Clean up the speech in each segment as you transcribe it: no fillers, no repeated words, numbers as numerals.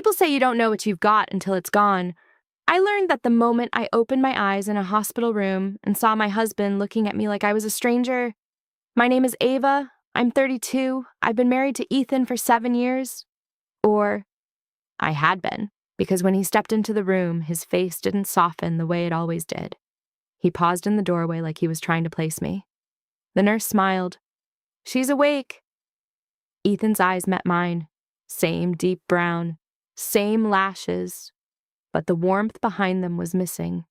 People say you don't know what you've got until it's gone. I learned that the moment I opened my eyes in a hospital room and saw my husband looking at me like I was a stranger. My name is Ava. I'm 32. I've been married to Ethan for 7 years. Or I had been, because when he stepped into the room, his face didn't soften the way it always did. He paused in the doorway like he was trying to place me. The nurse smiled. "She's awake." Ethan's eyes met mine. Same deep brown, same lashes, but the warmth behind them was missing.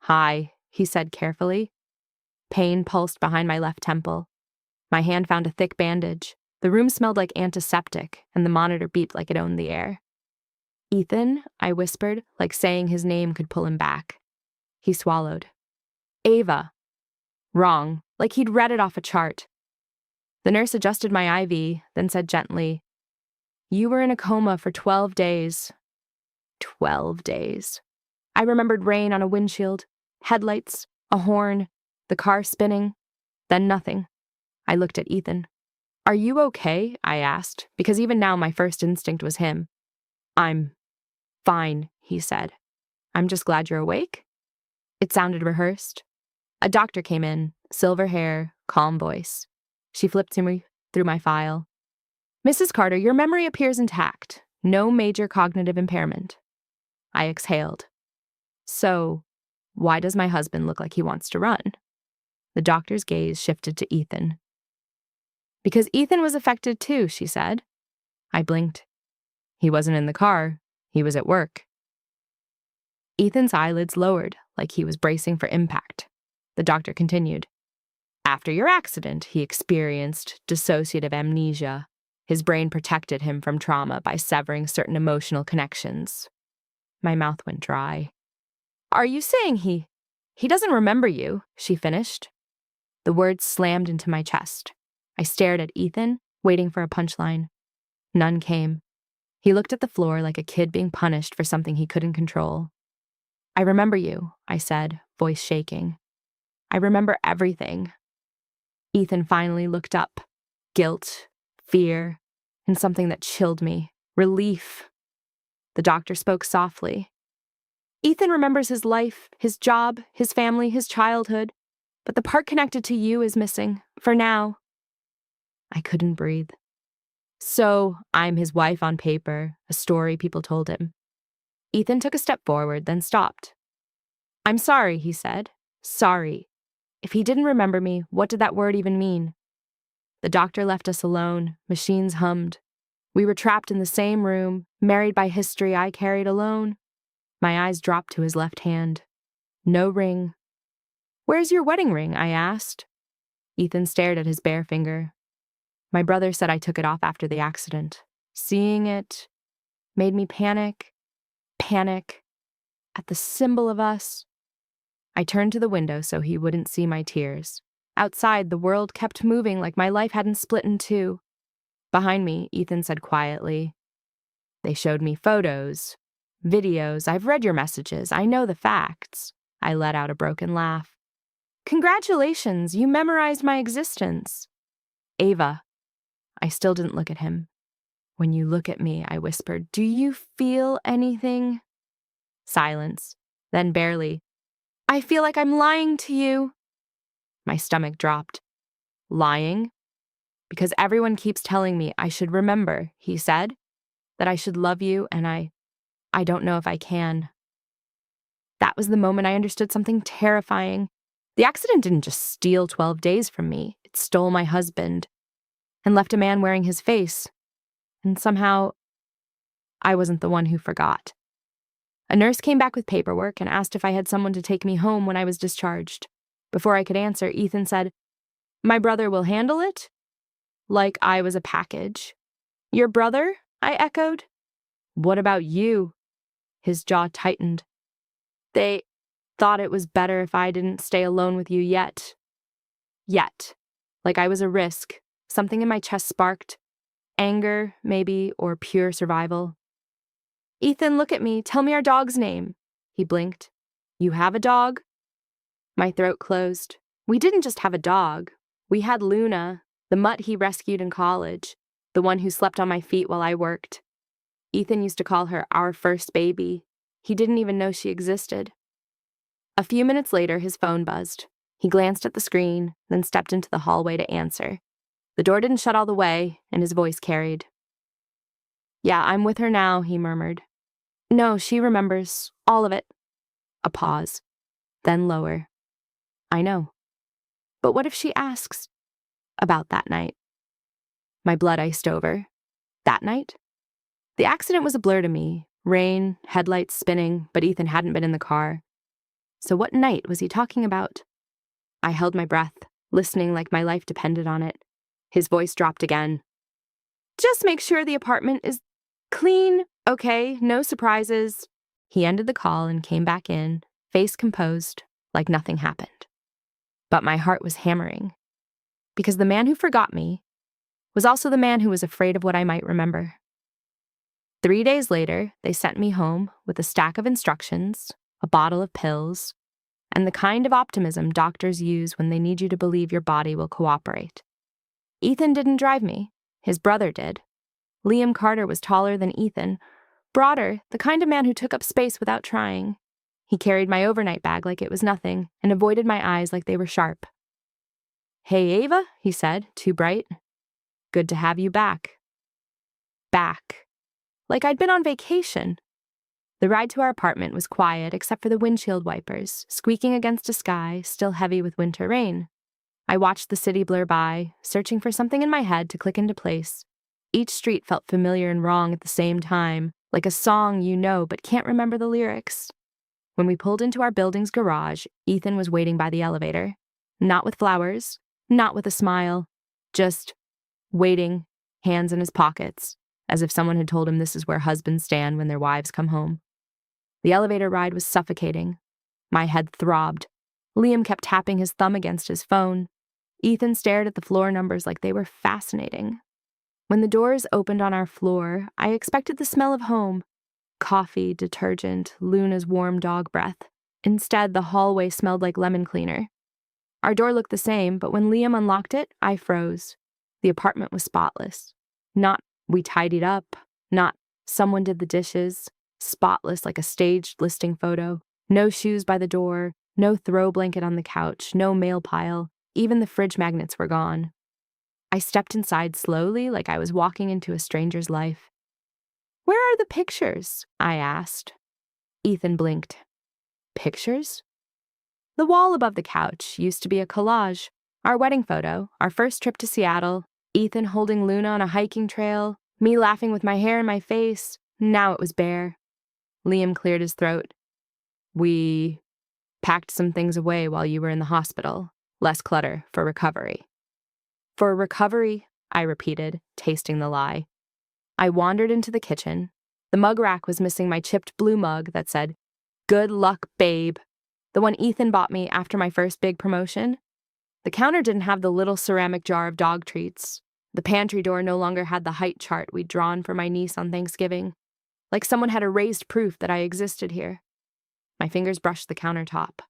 "Hi," he said carefully. Pain pulsed behind my left temple. My hand found a thick bandage. The room smelled like antiseptic, and the monitor beeped like it owned the air. "Ethan," I whispered, like saying his name could pull him back. He swallowed. "Ava." Wrong, like he'd read it off a chart. The nurse adjusted my IV, then said gently, "You were in a coma for 12 days. 12 days. I remembered rain on a windshield, headlights, a horn, the car spinning, then nothing. I looked at Ethan. "Are you okay?" I asked, because even now my first instinct was him. "I'm fine," he said. "I'm just glad you're awake." It sounded rehearsed. A doctor came in, silver hair, calm voice. She flipped to me through my file. "Mrs. Carter, your memory appears intact. No major cognitive impairment." I exhaled. "So, why does my husband look like he wants to run?" The doctor's gaze shifted to Ethan. "Because Ethan was affected too," she said. I blinked. "He wasn't in the car. He was at work." Ethan's eyelids lowered, like he was bracing for impact. The doctor continued. "After your accident, he experienced dissociative amnesia. His brain protected him from trauma by severing certain emotional connections." My mouth went dry. "Are you saying he doesn't remember you?" she finished. The words slammed into my chest. I stared at Ethan, waiting for a punchline. None came. He looked at the floor like a kid being punished for something he couldn't control. "I remember you," I said, voice shaking. "I remember everything." Ethan finally looked up. Guilt, fear, and something that chilled me. Relief. The doctor spoke softly. "Ethan remembers his life, his job, his family, his childhood, but the part connected to you is missing, for now." I couldn't breathe. "So, I'm his wife on paper, a story people told him." Ethan took a step forward, then stopped. "I'm sorry," he said. "Sorry. If he didn't remember me, what did that word even mean?" The doctor left us alone. Machines hummed. We were trapped in the same room, married by history I carried alone. My eyes dropped to his left hand. No ring. "Where's your wedding ring?" I asked. Ethan stared at his bare finger. "My brother said I took it off after the accident. Seeing it made me panic at the symbol of us." I turned to the window so he wouldn't see my tears. Outside, the world kept moving like my life hadn't split in two. Behind me, Ethan said quietly, "They showed me photos, videos. I've read your messages. I know the facts." I let out a broken laugh. "Congratulations, you memorized my existence." "Ava." I still didn't look at him. "When you look at me," I whispered, "do you feel anything?" Silence. Then barely, "I feel like I'm lying to you." My stomach dropped. "Lying?" "Because everyone keeps telling me I should remember," he said, "that I should love you, and I don't know if I can." That was the moment I understood something terrifying. The accident didn't just steal 12 days from me. It stole my husband and left a man wearing his face. And somehow, I wasn't the one who forgot. A nurse came back with paperwork and asked if I had someone to take me home when I was discharged. Before I could answer, Ethan said, "My brother will handle it?" Like I was a package. "Your brother?" I echoed. "What about you?" His jaw tightened. "They thought it was better if I didn't stay alone with you yet." Yet. Like I was a risk. Something in my chest sparked. Anger, maybe, or pure survival. "Ethan, look at me. Tell me our dog's name." He blinked. "You have a dog?" My throat closed. We didn't just have a dog. We had Luna, the mutt he rescued in college, the one who slept on my feet while I worked. Ethan used to call her our first baby. He didn't even know she existed. A few minutes later, his phone buzzed. He glanced at the screen, then stepped into the hallway to answer. The door didn't shut all the way, and his voice carried. "Yeah, I'm with her now," he murmured. "No, she remembers. All of it." A pause. Then lower. "I know. But what if she asks about that night?" My blood iced over. That night? The accident was a blur to me. Rain, headlights spinning, but Ethan hadn't been in the car. So what night was he talking about? I held my breath, listening like my life depended on it. His voice dropped again. "Just make sure the apartment is clean, okay? No surprises." He ended the call and came back in, face composed, like nothing happened. But my heart was hammering, because the man who forgot me was also the man who was afraid of what I might remember. 3 days later, they sent me home with a stack of instructions, a bottle of pills, and the kind of optimism doctors use when they need you to believe your body will cooperate. Ethan didn't drive me. His brother did. Liam Carter was taller than Ethan, broader, the kind of man who took up space without trying. He carried my overnight bag like it was nothing and avoided my eyes like they were sharp. "Hey, Ava," he said, too bright. "Good to have you back." Back. Like I'd been on vacation. The ride to our apartment was quiet except for the windshield wipers, squeaking against a sky still heavy with winter rain. I watched the city blur by, searching for something in my head to click into place. Each street felt familiar and wrong at the same time, like a song you know but can't remember the lyrics. When we pulled into our building's garage, Ethan was waiting by the elevator. Not with flowers, not with a smile, just waiting, hands in his pockets, as if someone had told him this is where husbands stand when their wives come home. The elevator ride was suffocating. My head throbbed. Liam kept tapping his thumb against his phone. Ethan stared at the floor numbers like they were fascinating. When the doors opened on our floor, I expected the smell of home. Coffee, detergent, Luna's warm dog breath. Instead, the hallway smelled like lemon cleaner. Our door looked the same, but when Liam unlocked it, I froze. The apartment was spotless. Not "we tidied up," not "someone did the dishes." Spotless like a staged listing photo. No shoes by the door, no throw blanket on the couch, no mail pile. Even the fridge magnets were gone. I stepped inside slowly like I was walking into a stranger's life. "Where are the pictures?" I asked. Ethan blinked. "Pictures?" The wall above the couch used to be a collage. Our wedding photo, our first trip to Seattle, Ethan holding Luna on a hiking trail, me laughing with my hair in my face. Now it was bare. Liam cleared his throat. "We packed some things away while you were in the hospital. Less clutter for recovery." "For recovery," I repeated, tasting the lie. I wandered into the kitchen. The mug rack was missing my chipped blue mug that said, "Good luck, babe," the one Ethan bought me after my first big promotion. The counter didn't have the little ceramic jar of dog treats. The pantry door no longer had the height chart we'd drawn for my niece on Thanksgiving. Like someone had erased proof that I existed here. My fingers brushed the countertop.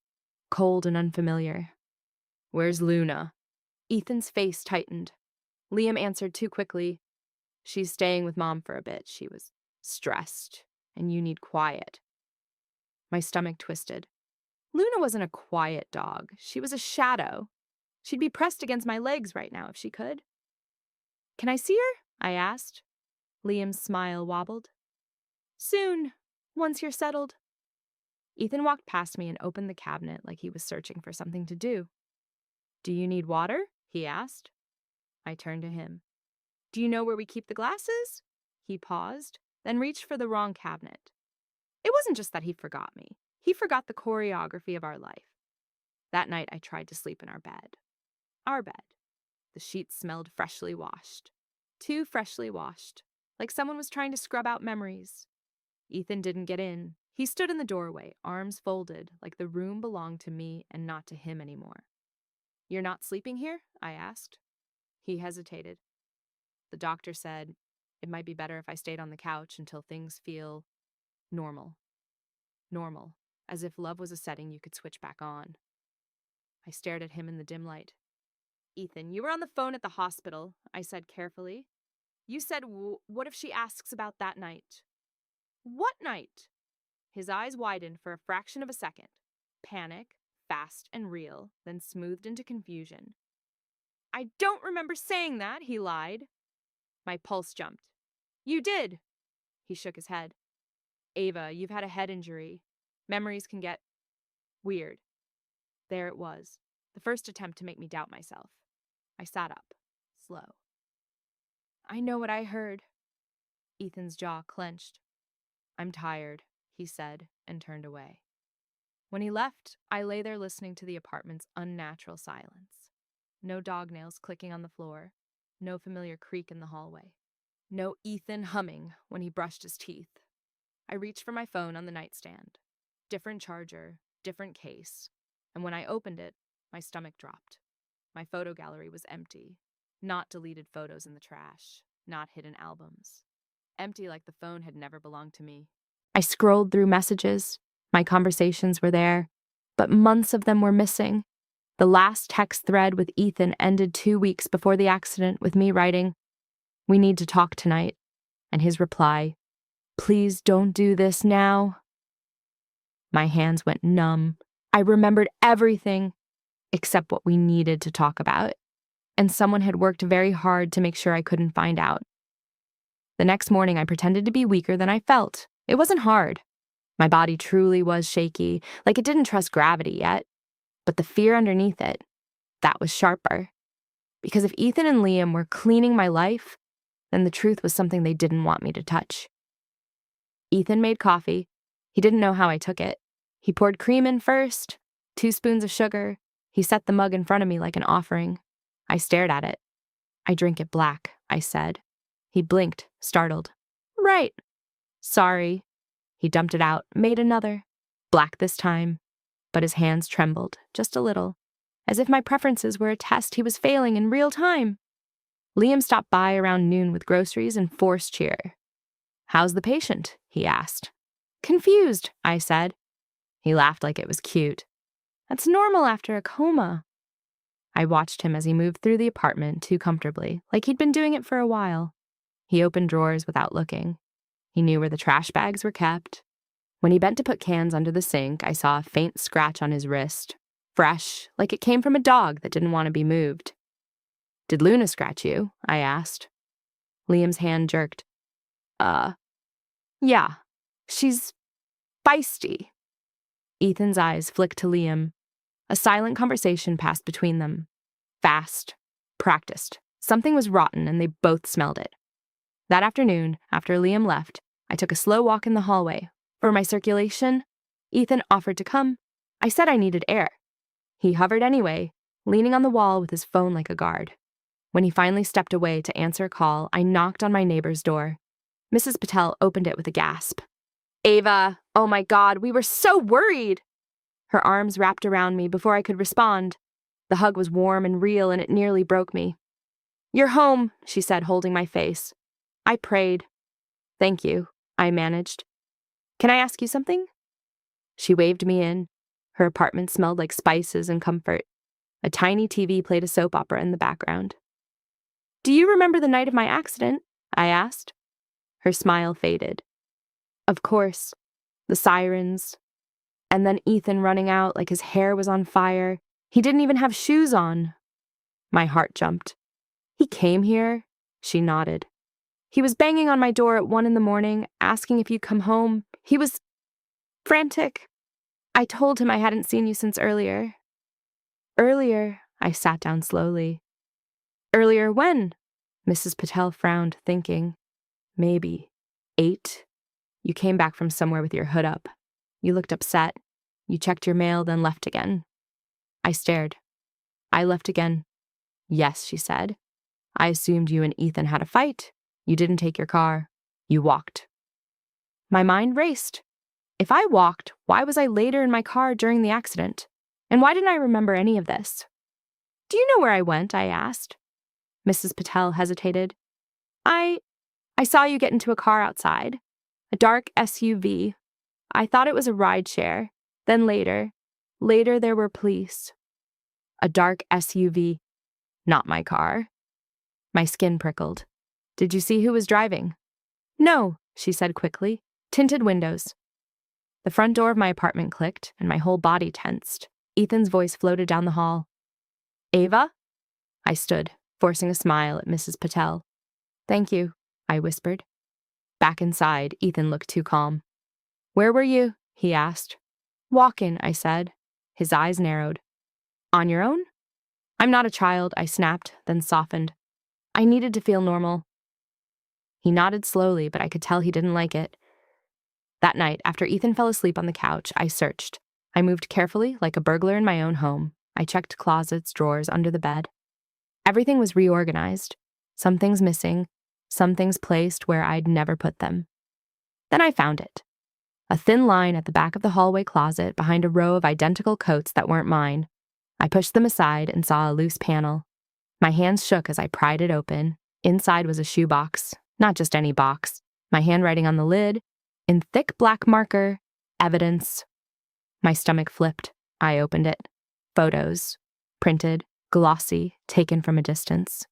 Cold and unfamiliar. "Where's Luna?" Ethan's face tightened. Liam answered too quickly. "She's staying with Mom for a bit. She was stressed, and you need quiet." My stomach twisted. Luna wasn't a quiet dog. She was a shadow. She'd be pressed against my legs right now if she could. "Can I see her?" I asked. Liam's smile wobbled. "Soon, once you're settled." Ethan walked past me and opened the cabinet like he was searching for something to do. "Do you need water?" he asked. I turned to him. "Do you know where we keep the glasses?" He paused, then reached for the wrong cabinet. It wasn't just that he forgot me. He forgot the choreography of our life. That night I tried to sleep in our bed. Our bed. The sheets smelled freshly washed. Too freshly washed. Like someone was trying to scrub out memories. Ethan didn't get in. He stood in the doorway, arms folded, like the room belonged to me and not to him anymore. "You're not sleeping here?" I asked. He hesitated. "The doctor said it might be better if I stayed on the couch until things feel normal." Normal, as if love was a setting you could switch back on. I stared at him in the dim light. "Ethan, you were on the phone at the hospital," I said carefully. "You said, what if she asks about that night? What night? His eyes widened for a fraction of a second. Panic, fast and real, then smoothed into confusion. I don't remember saying that, he lied. My pulse jumped. You did. He shook his head. Ava, you've had a head injury. Memories can get weird. There it was, the first attempt to make me doubt myself. I sat up, slow. I know what I heard. Ethan's jaw clenched. I'm tired, he said, and turned away. When he left, I lay there listening to the apartment's unnatural silence. No dog nails clicking on the floor, no familiar creak in the hallway, no Ethan humming when he brushed his teeth. I reached for my phone on the nightstand. Different charger, different case, and when I opened it, my stomach dropped. My photo gallery was empty, not deleted photos in the trash, not hidden albums. Empty like the phone had never belonged to me. I scrolled through messages. My conversations were there, but months of them were missing. The last text thread with Ethan ended 2 weeks before the accident with me writing, "We need to talk tonight," and his reply, "Please don't do this now." My hands went numb. I remembered everything except what we needed to talk about, and someone had worked very hard to make sure I couldn't find out. The next morning, I pretended to be weaker than I felt. It wasn't hard. My body truly was shaky, like it didn't trust gravity yet. But the fear underneath it, that was sharper. Because if Ethan and Liam were cleaning my life, then the truth was something they didn't want me to touch. Ethan made coffee. He didn't know how I took it. He poured cream in first, 2 spoons of sugar. He set the mug in front of me like an offering. I stared at it. I drink it black, I said. He blinked, startled. Right. Sorry. He dumped it out, made another. Black this time. But his hands trembled, just a little, as if my preferences were a test he was failing in real time. Liam stopped by around noon with groceries and forced cheer. How's the patient? He asked. Confused, I said. He laughed like it was cute. That's normal after a coma. I watched him as he moved through the apartment too comfortably, like he'd been doing it for a while. He opened drawers without looking. He knew where the trash bags were kept. When he bent to put cans under the sink, I saw a faint scratch on his wrist. Fresh, like it came from a dog that didn't want to be moved. Did Luna scratch you? I asked. Liam's hand jerked. Yeah. She's feisty. Ethan's eyes flicked to Liam. A silent conversation passed between them. Fast. Practiced. Something was rotten and they both smelled it. That afternoon, after Liam left, I took a slow walk in the hallway. For my circulation, Ethan offered to come. I said I needed air. He hovered anyway, leaning on the wall with his phone like a guard. When he finally stepped away to answer a call, I knocked on my neighbor's door. Mrs. Patel opened it with a gasp. Ava, oh my God, we were so worried. Her arms wrapped around me before I could respond. The hug was warm and real and it nearly broke me. You're home, she said, holding my face. I prayed. Thank you, I managed. Can I ask you something? She waved me in. Her apartment smelled like spices and comfort. A tiny TV played a soap opera in the background. Do you remember the night of my accident? I asked. Her smile faded. Of course. The sirens. And then Ethan running out like his hair was on fire. He didn't even have shoes on. My heart jumped. He came here? She nodded. He was banging on my door at 1 a.m, asking if you'd come home. He was frantic. I told him I hadn't seen you since earlier. Earlier, I sat down slowly. Earlier when? Mrs. Patel frowned, thinking. Maybe 8. You came back from somewhere with your hood up. You looked upset. You checked your mail, then left again. I stared. I left again. Yes, she said. I assumed you and Ethan had a fight. You didn't take your car. You walked. My mind raced. If I walked, why was I later in my car during the accident? And why didn't I remember any of this? Do you know where I went? I asked. Mrs. Patel hesitated. I saw you get into a car outside. A dark SUV. I thought it was a rideshare. Then later there were police. A dark SUV. Not my car. My skin prickled. Did you see who was driving? No, she said quickly. Tinted windows. The front door of my apartment clicked, and my whole body tensed. Ethan's voice floated down the hall. Ava? I stood, forcing a smile at Mrs. Patel. Thank you, I whispered. Back inside, Ethan looked too calm. Where were you? He asked. Walkin', I said. His eyes narrowed. On your own? I'm not a child, I snapped, then softened. I needed to feel normal. He nodded slowly, but I could tell he didn't like it. That night, after Ethan fell asleep on the couch, I searched. I moved carefully, like a burglar in my own home. I checked closets, drawers, under the bed. Everything was reorganized. Some things missing, some things placed where I'd never put them. Then I found it. A thin line at the back of the hallway closet behind a row of identical coats that weren't mine. I pushed them aside and saw a loose panel. My hands shook as I pried it open. Inside was a shoebox, not just any box. My handwriting on the lid, in thick black marker, evidence. My stomach flipped. I opened it. Photos. Printed, glossy, taken from a distance.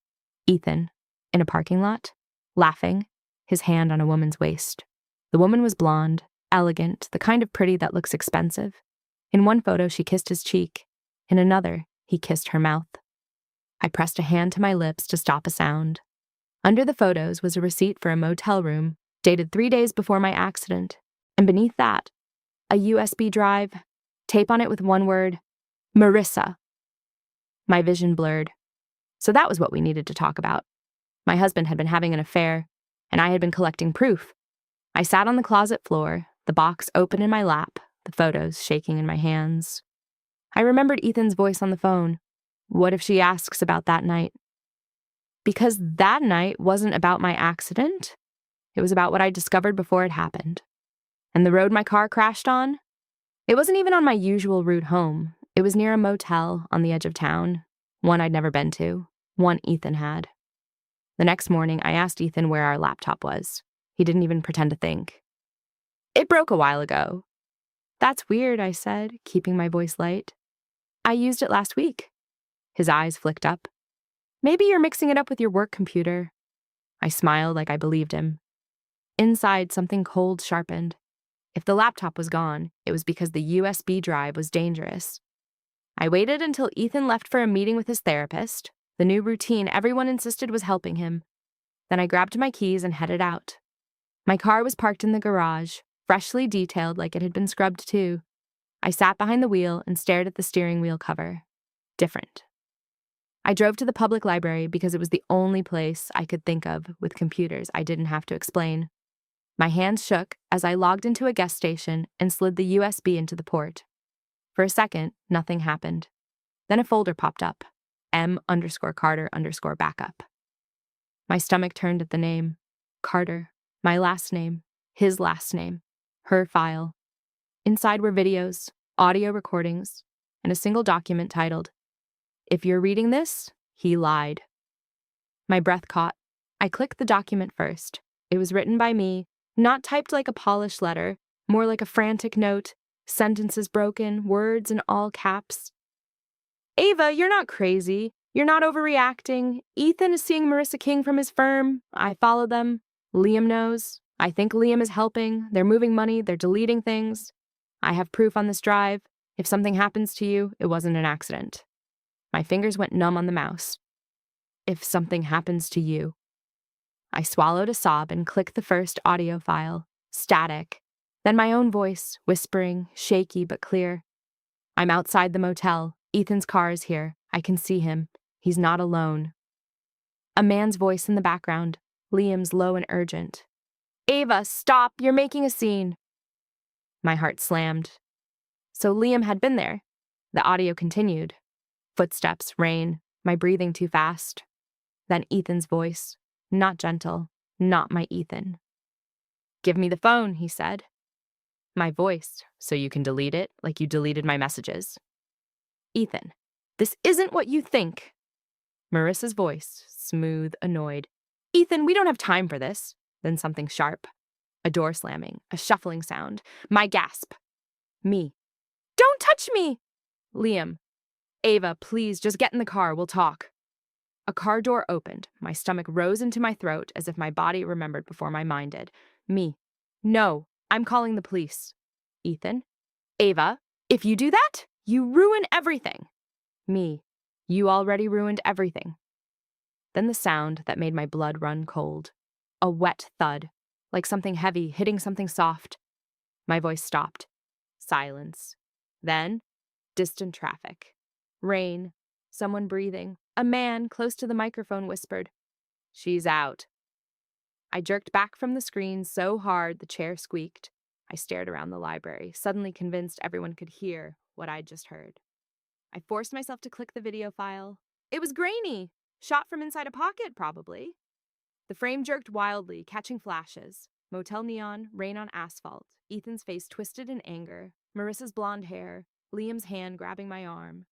Ethan, in a parking lot, laughing, his hand on a woman's waist. The woman was blonde, elegant, the kind of pretty that looks expensive. In one photo, she kissed his cheek. In another, he kissed her mouth. I pressed a hand to my lips to stop a sound. Under the photos was a receipt for a motel room, dated 3 days before my accident, and beneath that, a USB drive, tape on it with one word, Marissa. My vision blurred. So that was what we needed to talk about. My husband had been having an affair, and I had been collecting proof. I sat on the closet floor, the box open in my lap, the photos shaking in my hands. I remembered Ethan's voice on the phone. What if she asks about that night? Because that night wasn't about my accident. It was about what I discovered before it happened. And the road my car crashed on? It wasn't even on my usual route home. It was near a motel on the edge of town, one I'd never been to, one Ethan had. The next morning, I asked Ethan where our laptop was. He didn't even pretend to think. It broke a while ago. That's weird, I said, keeping my voice light. I used it last week. His eyes flicked up. Maybe you're mixing it up with your work computer. I smiled like I believed him. Inside, something cold sharpened. If the laptop was gone, it was because the USB drive was dangerous. I waited until Ethan left for a meeting with his therapist, the new routine everyone insisted was helping him. Then I grabbed my keys and headed out. My car was parked in the garage, freshly detailed like it had been scrubbed too. I sat behind the wheel and stared at the steering wheel cover. Different. I drove to the public library because it was the only place I could think of with computers I didn't have to explain. My hands shook as I logged into a guest station and slid the USB into the port. For a second, nothing happened. Then a folder popped up, M_Carter_backup. My stomach turned at the name. Carter, my last name, his last name, her file. Inside were videos, audio recordings, and a single document titled, If You're Reading This, He Lied. My breath caught. I clicked the document first. It was written by me, not typed like a polished letter, more like a frantic note, sentences broken, words in all caps. Ava, you're not crazy. You're not overreacting. Ethan is seeing Marissa King from his firm. I follow them. Liam knows. I think Liam is helping. They're moving money. They're deleting things. I have proof on this drive. If something happens to you, it wasn't an accident. My fingers went numb on the mouse. If something happens to you. I swallowed a sob and clicked the first audio file. Static. Then my own voice, whispering, shaky but clear. I'm outside the motel. Ethan's car is here. I can see him. He's not alone. A man's voice in the background. Liam's low and urgent. Ava, stop! You're making a scene. My heart slammed. So Liam had been there. The audio continued. Footsteps, rain, my breathing too fast. Then Ethan's voice. Not gentle. Not my Ethan. Give me the phone, he said. My voice, so you can delete it like you deleted my messages. Ethan, this isn't what you think. Marissa's voice, smooth, annoyed. Ethan, we don't have time for this. Then something sharp. A door slamming, a shuffling sound. My gasp. Me. Don't touch me! Liam. Ava, please, just get in the car, we'll talk. A car door opened. My stomach rose into my throat as if my body remembered before my mind did. Me. No. I'm calling the police. Ethan. Ava, if you do that, you ruin everything. Me. You already ruined everything. Then the sound that made my blood run cold. A wet thud, like something heavy hitting something soft. My voice stopped. Silence. Then, distant traffic. Rain. Someone breathing. A man close to the microphone whispered, "She's out." I jerked back from the screen so hard the chair squeaked. I stared around the library, suddenly convinced everyone could hear what I'd just heard. I forced myself to click the video file. It was grainy, shot from inside a pocket, probably. The frame jerked wildly, catching flashes. Motel neon, rain on asphalt, Ethan's face twisted in anger, Marissa's blonde hair, Liam's hand grabbing my arm.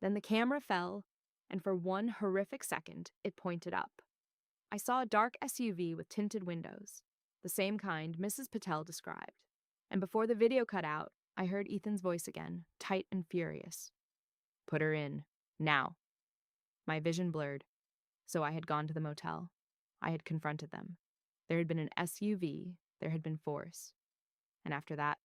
Then the camera fell, and for one horrific second, it pointed up. I saw a dark SUV with tinted windows, the same kind Mrs. Patel described. And before the video cut out, I heard Ethan's voice again, tight and furious. "Put her in. Now." My vision blurred, so I had gone to the motel. I had confronted them. There had been an SUV, there had been force. And after that,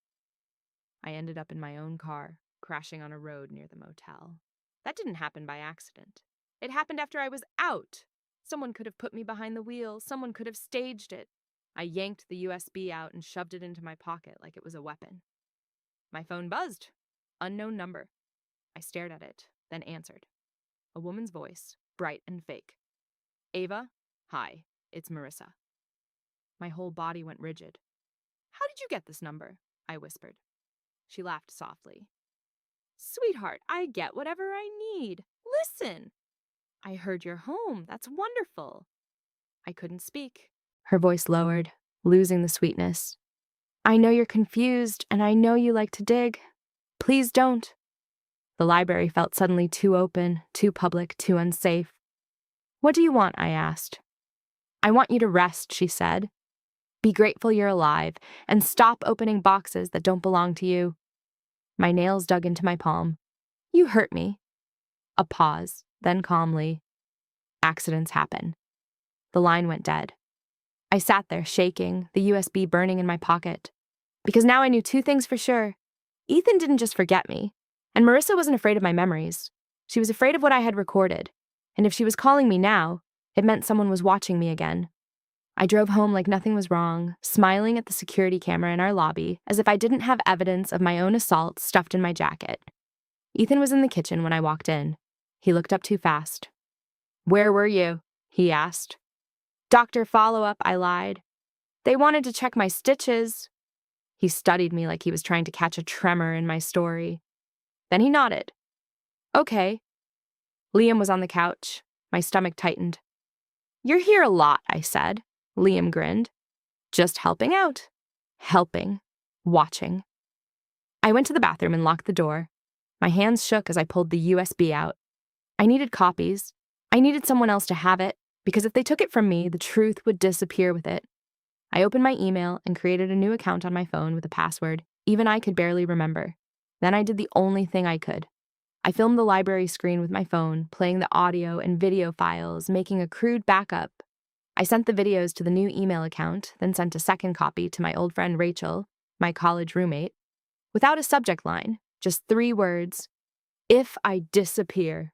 I ended up in my own car, crashing on a road near the motel. That didn't happen by accident. It happened after I was out. Someone could have put me behind the wheel. Someone could have staged it. I yanked the USB out and shoved it into my pocket like it was a weapon. My phone buzzed. Unknown number. I stared at it, then answered. A woman's voice, bright and fake. "Ava, hi, it's Marissa." My whole body went rigid. "How did you get this number?" I whispered. She laughed softly. "Sweetheart, I get whatever I need. Listen." "I heard you're home. That's wonderful." I couldn't speak. Her voice lowered, losing the sweetness. "I know you're confused, and I know you like to dig. Please don't." The library felt suddenly too open, too public, too unsafe. "What do you want?" I asked. "I want you to rest," she said. "Be grateful you're alive, and stop opening boxes that don't belong to you." My nails dug into my palm. "You hurt me." A pause, then calmly. "Accidents happen." The line went dead. I sat there, shaking, the USB burning in my pocket. Because now I knew two things for sure. Ethan didn't just forget me, and Marissa wasn't afraid of my memories. She was afraid of what I had recorded, and if she was calling me now, it meant someone was watching me again. I drove home like nothing was wrong, smiling at the security camera in our lobby, as if I didn't have evidence of my own assault stuffed in my jacket. Ethan was in the kitchen when I walked in. He looked up too fast. "Where were you?" he asked. "Doctor follow-up," I lied. "They wanted to check my stitches." He studied me like he was trying to catch a tremor in my story. Then he nodded. "Okay." Liam was on the couch. My stomach tightened. "You're here a lot," I said. Liam grinned. "Just helping out." Helping. Watching. I went to the bathroom and locked the door. My hands shook as I pulled the USB out. I needed copies. I needed someone else to have it, because if they took it from me, the truth would disappear with it. I opened my email and created a new account on my phone with a password even I could barely remember. Then I did the only thing I could. I filmed the library screen with my phone, playing the audio and video files, making a crude backup. I sent the videos to the new email account, then sent a second copy to my old friend Rachel, my college roommate, without a subject line, just 3 words: "If I disappear."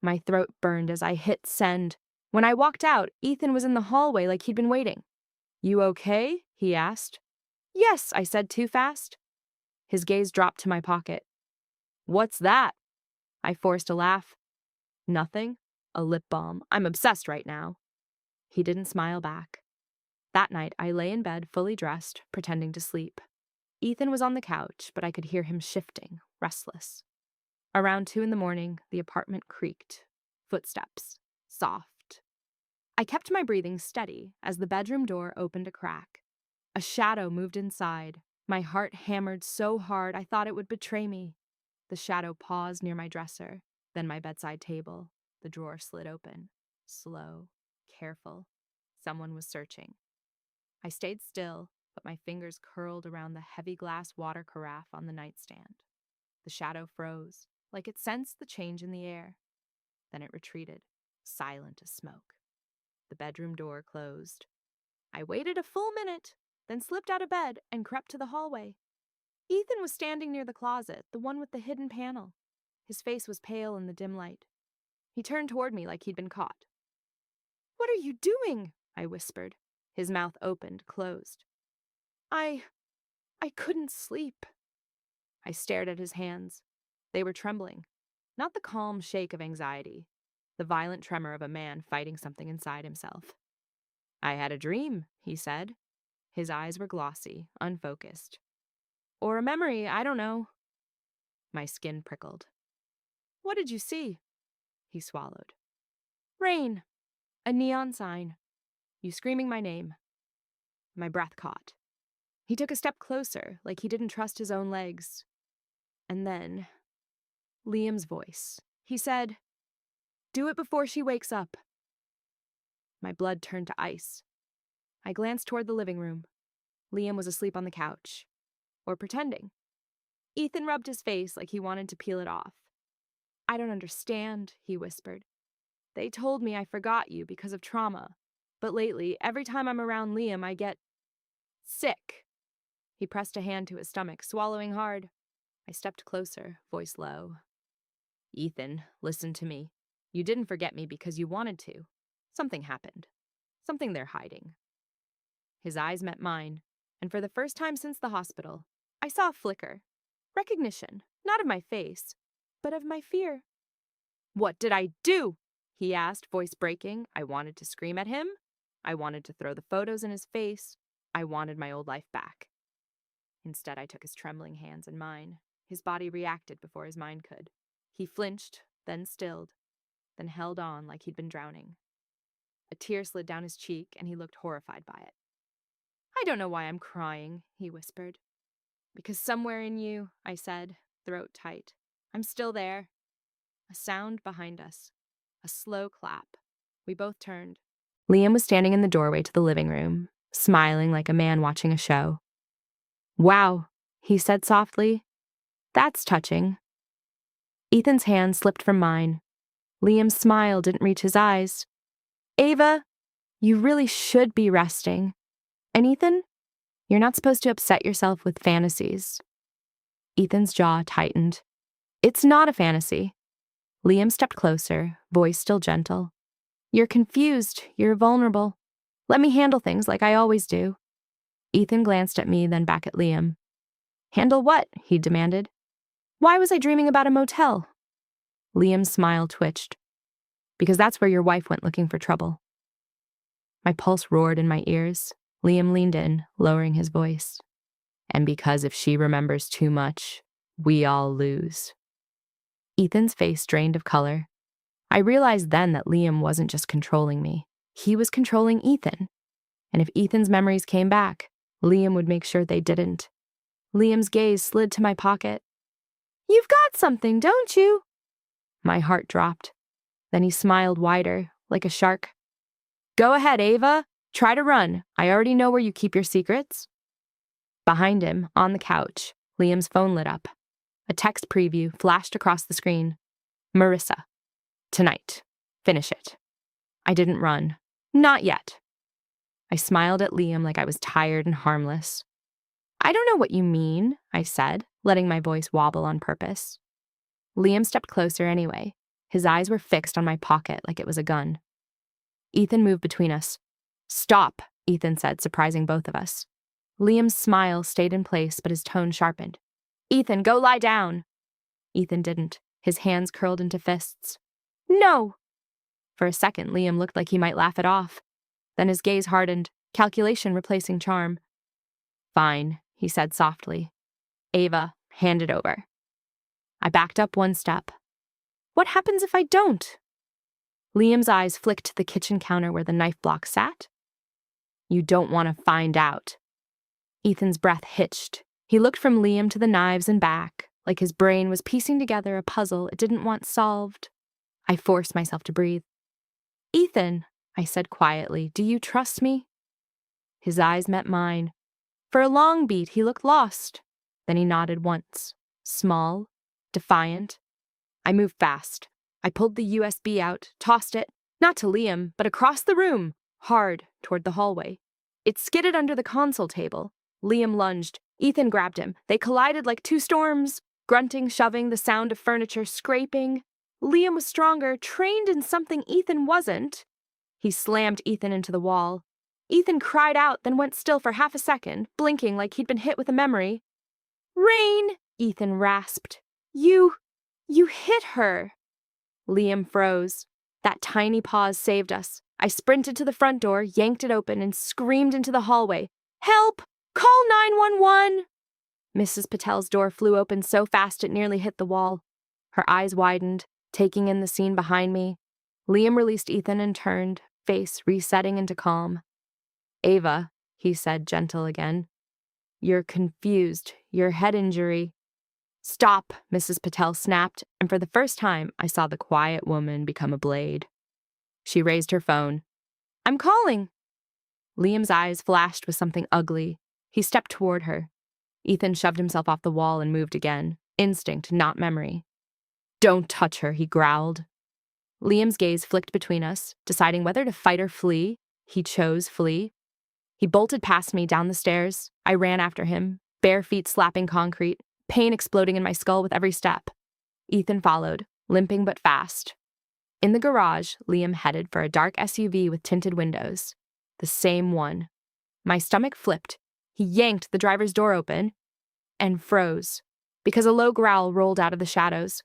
My throat burned as I hit send. When I walked out, Ethan was in the hallway like he'd been waiting. "You okay?" he asked. "Yes," I said too fast. His gaze dropped to my pocket. "What's that?" I forced a laugh. "Nothing. A lip balm. I'm obsessed right now." He didn't smile back. That night, I lay in bed fully dressed, pretending to sleep. Ethan was on the couch, but I could hear him shifting, restless. Around 2 in the morning, the apartment creaked. Footsteps. Soft. I kept my breathing steady as the bedroom door opened a crack. A shadow moved inside. My heart hammered so hard I thought it would betray me. The shadow paused near my dresser, then my bedside table. The drawer slid open. Slow. Careful. Someone was searching. I stayed still, but my fingers curled around the heavy glass water carafe on the nightstand. The shadow froze, like it sensed the change in the air. Then it retreated, silent as smoke. The bedroom door closed. I waited a full minute, then slipped out of bed and crept to the hallway. Ethan was standing near the closet, the one with the hidden panel. His face was pale in the dim light. He turned toward me like he'd been caught. "What are you doing?" I whispered. His mouth opened, closed. I couldn't sleep." I stared at his hands. They were trembling. Not the calm shake of anxiety, the violent tremor of a man fighting something inside himself. "I had a dream," he said. His eyes were glossy, unfocused. "Or a memory, I don't know." My skin prickled. "What did you see?" He swallowed. "Rain. A neon sign. You screaming my name." My breath caught. He took a step closer, like he didn't trust his own legs. And then, Liam's voice. He said, "Do it before she wakes up." My blood turned to ice. I glanced toward the living room. Liam was asleep on the couch. Or pretending. Ethan rubbed his face like he wanted to peel it off. "I don't understand," he whispered. "They told me I forgot you because of trauma. But lately, every time I'm around Liam, I get sick." He pressed a hand to his stomach, swallowing hard. I stepped closer, voice low. "Ethan, listen to me. You didn't forget me because you wanted to. Something happened. Something they're hiding." His eyes met mine, and for the first time since the hospital, I saw a flicker. Recognition, not of my face, but of my fear. "What did I do?" he asked, voice breaking. I wanted to scream at him. I wanted to throw the photos in his face. I wanted my old life back. Instead, I took his trembling hands in mine. His body reacted before his mind could. He flinched, then stilled, then held on like he'd been drowning. A tear slid down his cheek, and he looked horrified by it. "I don't know why I'm crying," he whispered. "Because somewhere in you," I said, throat tight. "I'm still there." A sound behind us. A slow clap. We both turned. Liam was standing in the doorway to the living room, smiling like a man watching a show. "Wow," he said softly. "That's touching." Ethan's hand slipped from mine. Liam's smile didn't reach his eyes. "Ava, you really should be resting. And Ethan, you're not supposed to upset yourself with fantasies." Ethan's jaw tightened. "It's not a fantasy." Liam stepped closer, voice still gentle. "You're confused. You're vulnerable. Let me handle things like I always do." Ethan glanced at me, then back at Liam. "Handle what?" he demanded. "Why was I dreaming about a motel?" Liam's smile twitched. "Because that's where your wife went looking for trouble." My pulse roared in my ears. Liam leaned in, lowering his voice. "And because if she remembers too much, we all lose." Ethan's face drained of color. I realized then that Liam wasn't just controlling me. He was controlling Ethan. And if Ethan's memories came back, Liam would make sure they didn't. Liam's gaze slid to my pocket. "You've got something, don't you?" My heart dropped. Then he smiled wider, like a shark. "Go ahead, Ava. Try to run. I already know where you keep your secrets." Behind him, on the couch, Liam's phone lit up. A text preview flashed across the screen. "Marissa. Tonight. Finish it." I didn't run. Not yet. I smiled at Liam like I was tired and harmless. "I don't know what you mean," I said, letting my voice wobble on purpose. Liam stepped closer anyway. His eyes were fixed on my pocket like it was a gun. Ethan moved between us. "Stop," Ethan said, surprising both of us. Liam's smile stayed in place, but his tone sharpened. "Ethan, go lie down." Ethan didn't. His hands curled into fists. "No!" For a second, Liam looked like he might laugh it off. Then his gaze hardened, calculation replacing charm. "Fine," he said softly. "Ava, hand it over." I backed up one step. "What happens if I don't?" Liam's eyes flicked to the kitchen counter where the knife block sat. "You don't want to find out." Ethan's breath hitched. He looked from Liam to the knives and back, like his brain was piecing together a puzzle it didn't want solved. I forced myself to breathe. "Ethan," I said quietly, "do you trust me?" His eyes met mine. For a long beat, he looked lost. Then he nodded once. Small, defiant. I moved fast. I pulled the USB out, tossed it, not to Liam, but across the room, hard toward the hallway. It skidded under the console table. Liam lunged. Ethan grabbed him. They collided like two storms, grunting, shoving, the sound of furniture scraping. Liam was stronger, trained in something Ethan wasn't. He slammed Ethan into the wall. Ethan cried out, then went still for half a second, blinking like he'd been hit with a memory. "Rain!" Ethan rasped. You hit her." Liam froze. That tiny pause saved us. I sprinted to the front door, yanked it open, and screamed into the hallway. "Help! Call 911!" Mrs. Patel's door flew open so fast it nearly hit the wall. Her eyes widened, taking in the scene behind me. Liam released Ethan and turned, face resetting into calm. "Ava," he said, gentle again. "You're confused. Your head injury." "Stop," Mrs. Patel snapped, and for the first time, I saw the quiet woman become a blade. She raised her phone. "I'm calling." Liam's eyes flashed with something ugly. He stepped toward her. Ethan shoved himself off the wall and moved again. Instinct, not memory. "Don't touch her," he growled. Liam's gaze flicked between us, deciding whether to fight or flee. He chose flee. He bolted past me down the stairs. I ran after him, bare feet slapping concrete, pain exploding in my skull with every step. Ethan followed, limping but fast. In the garage, Liam headed for a dark SUV with tinted windows. The same one. My stomach flipped. He yanked the driver's door open and froze, because a low growl rolled out of the shadows.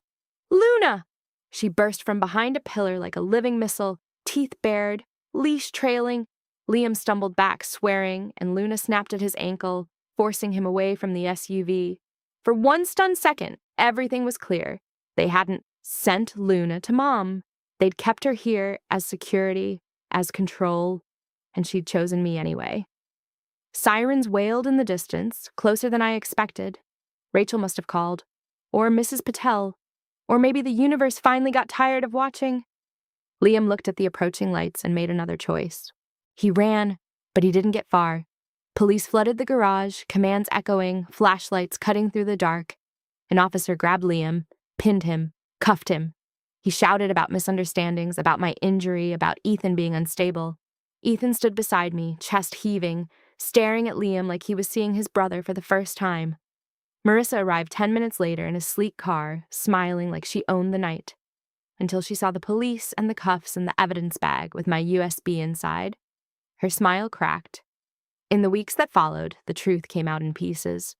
"Luna!" She burst from behind a pillar like a living missile, teeth bared, leash trailing. Liam stumbled back, swearing, and Luna snapped at his ankle, forcing him away from the SUV. For one stunned second, everything was clear. They hadn't sent Luna to Mom. They'd kept her here as security, as control, and she'd chosen me anyway. Sirens wailed in the distance, closer than I expected. Rachel must have called. Or Mrs. Patel. Or maybe the universe finally got tired of watching. Liam looked at the approaching lights and made another choice. He ran, but he didn't get far. Police flooded the garage, commands echoing, flashlights cutting through the dark. An officer grabbed Liam, pinned him, cuffed him. He shouted about misunderstandings, about my injury, about Ethan being unstable. Ethan stood beside me, chest heaving, staring at Liam like he was seeing his brother for the first time. Marissa arrived 10 minutes later in a sleek car, smiling like she owned the night, until she saw the police and the cuffs and the evidence bag with my USB inside. Her smile cracked. In the weeks that followed, the truth came out in pieces.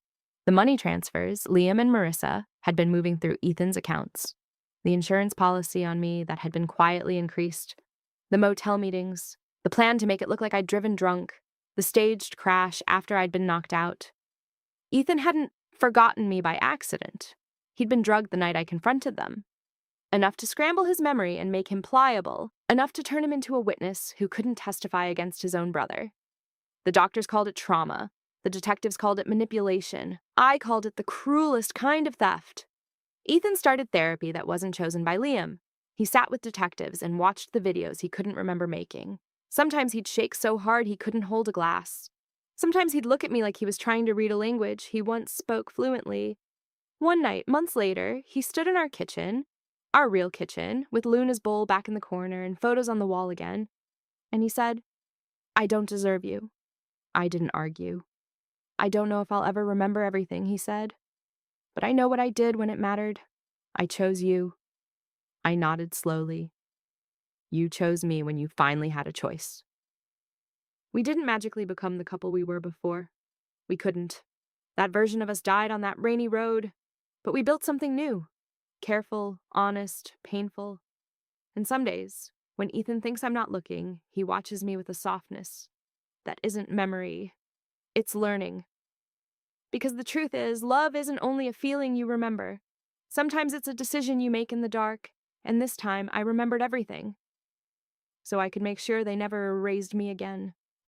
The money transfers, Liam and Marissa, had been moving through Ethan's accounts. The insurance policy on me that had been quietly increased. The motel meetings. The plan to make it look like I'd driven drunk. The staged crash after I'd been knocked out. Ethan hadn't forgotten me by accident. He'd been drugged the night I confronted them. Enough to scramble his memory and make him pliable. Enough to turn him into a witness who couldn't testify against his own brother. The doctors called it trauma. The detectives called it manipulation. I called it the cruelest kind of theft. Ethan started therapy that wasn't chosen by Liam. He sat with detectives and watched the videos he couldn't remember making. Sometimes he'd shake so hard he couldn't hold a glass. Sometimes he'd look at me like he was trying to read a language he once spoke fluently. One night, months later, he stood in our kitchen, our real kitchen, with Luna's bowl back in the corner and photos on the wall again, and he said, "I don't deserve you." I didn't argue. "I don't know if I'll ever remember everything," he said, "but I know what I did when it mattered. I chose you." I nodded slowly. "You chose me when you finally had a choice." We didn't magically become the couple we were before. We couldn't. That version of us died on that rainy road, but we built something new. Careful, honest, painful. And some days, when Ethan thinks I'm not looking, he watches me with a softness that isn't memory. It's learning. Because the truth is, love isn't only a feeling you remember. Sometimes it's a decision you make in the dark, and this time I remembered everything. So I could make sure they never erased me again.